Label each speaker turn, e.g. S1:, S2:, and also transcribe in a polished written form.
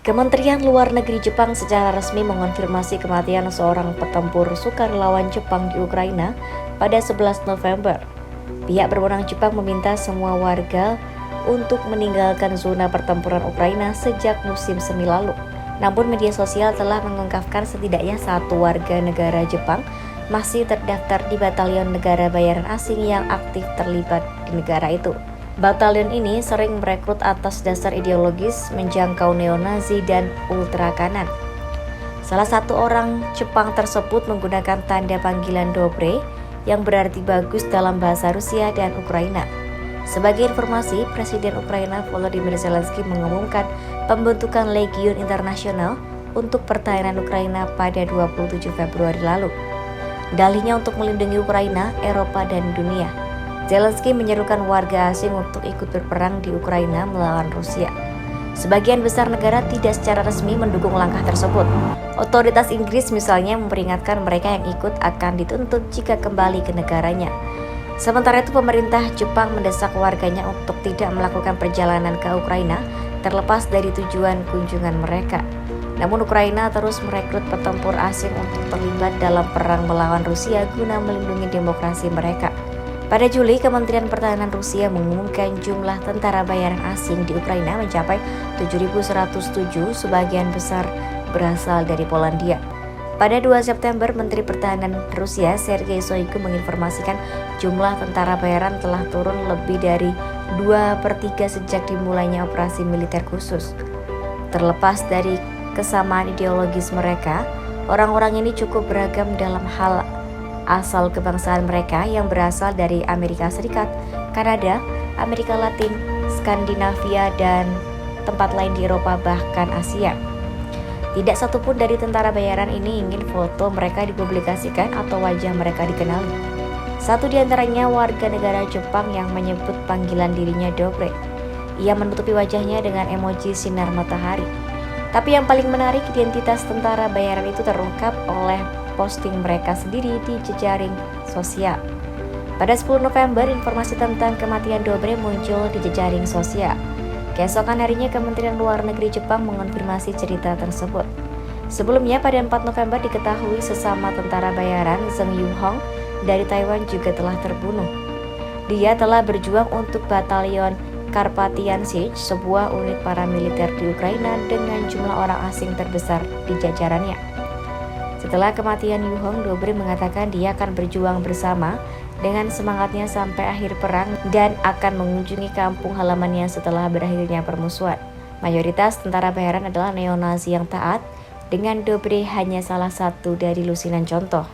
S1: Kementerian Luar Negeri Jepang secara resmi mengonfirmasi kematian seorang petempur sukarelawan Jepang di Ukraina pada 11 November. Pihak berwenang Jepang meminta semua warga untuk meninggalkan zona pertempuran Ukraina sejak musim semi lalu. Namun media sosial telah mengungkapkan setidaknya satu warga negara Jepang masih terdaftar di batalion negara bayaran asing yang aktif terlibat di negara itu. Batalion ini sering merekrut atas dasar ideologis menjangkau neo-Nazi dan ultra kanan. Salah satu orang Jepang tersebut menggunakan tanda panggilan Dobre yang berarti bagus dalam bahasa Rusia dan Ukraina. Sebagai informasi, Presiden Ukraina Volodymyr Zelensky mengumumkan pembentukan Legiun Internasional untuk pertahanan Ukraina pada 27 Februari lalu. Dalihnya untuk melindungi Ukraina, Eropa, dan dunia. Zelensky menyerukan warga asing untuk ikut berperang di Ukraina melawan Rusia. Sebagian besar negara tidak secara resmi mendukung langkah tersebut. Otoritas Inggris misalnya memperingatkan mereka yang ikut akan dituntut jika kembali ke negaranya. Sementara itu pemerintah Jepang mendesak warganya untuk tidak melakukan perjalanan ke Ukraina terlepas dari tujuan kunjungan mereka. Namun Ukraina terus merekrut petempur asing untuk terlibat dalam perang melawan Rusia guna melindungi demokrasi mereka. Pada Juli, Kementerian Pertahanan Rusia mengumumkan jumlah tentara bayaran asing di Ukraina mencapai 7.107, sebagian besar berasal dari Polandia. Pada 2 September, Menteri Pertahanan Rusia Sergei Shoigu menginformasikan jumlah tentara bayaran telah turun lebih dari 2/3 sejak dimulainya operasi militer khusus. Terlepas dari kesamaan ideologis mereka, orang-orang ini cukup beragam dalam hal asal kebangsaan mereka yang berasal dari Amerika Serikat, Kanada, Amerika Latin, Skandinavia, dan tempat lain di Eropa bahkan Asia. Tidak satupun dari tentara bayaran ini ingin foto mereka dipublikasikan atau wajah mereka dikenali. Satu di antaranya warga negara Jepang yang menyebut panggilan dirinya Dobre. Ia menutupi wajahnya dengan emoji sinar matahari. Tapi yang paling menarik, identitas tentara bayaran itu terungkap oleh posting mereka sendiri di jejaring sosial. Pada 10 November, informasi tentang kematian Dobre muncul di jejaring sosial. Keesokan harinya, Kementerian Luar Negeri Jepang mengonfirmasi cerita tersebut. Sebelumnya, pada 4 November diketahui sesama tentara bayaran Zheng Yunhong dari Taiwan juga telah terbunuh. Dia telah berjuang untuk Batalion Carpathian Siege, sebuah unit paramiliter di Ukraina dengan jumlah orang asing terbesar di jajarannya. Setelah kematian Yunhong, Dobre mengatakan dia akan berjuang bersama dengan semangatnya sampai akhir perang dan akan mengunjungi kampung halamannya setelah berakhirnya permusuhan. Mayoritas tentara bayaran adalah neo-Nazi yang taat, dengan Dobre hanya salah satu dari lusinan contoh.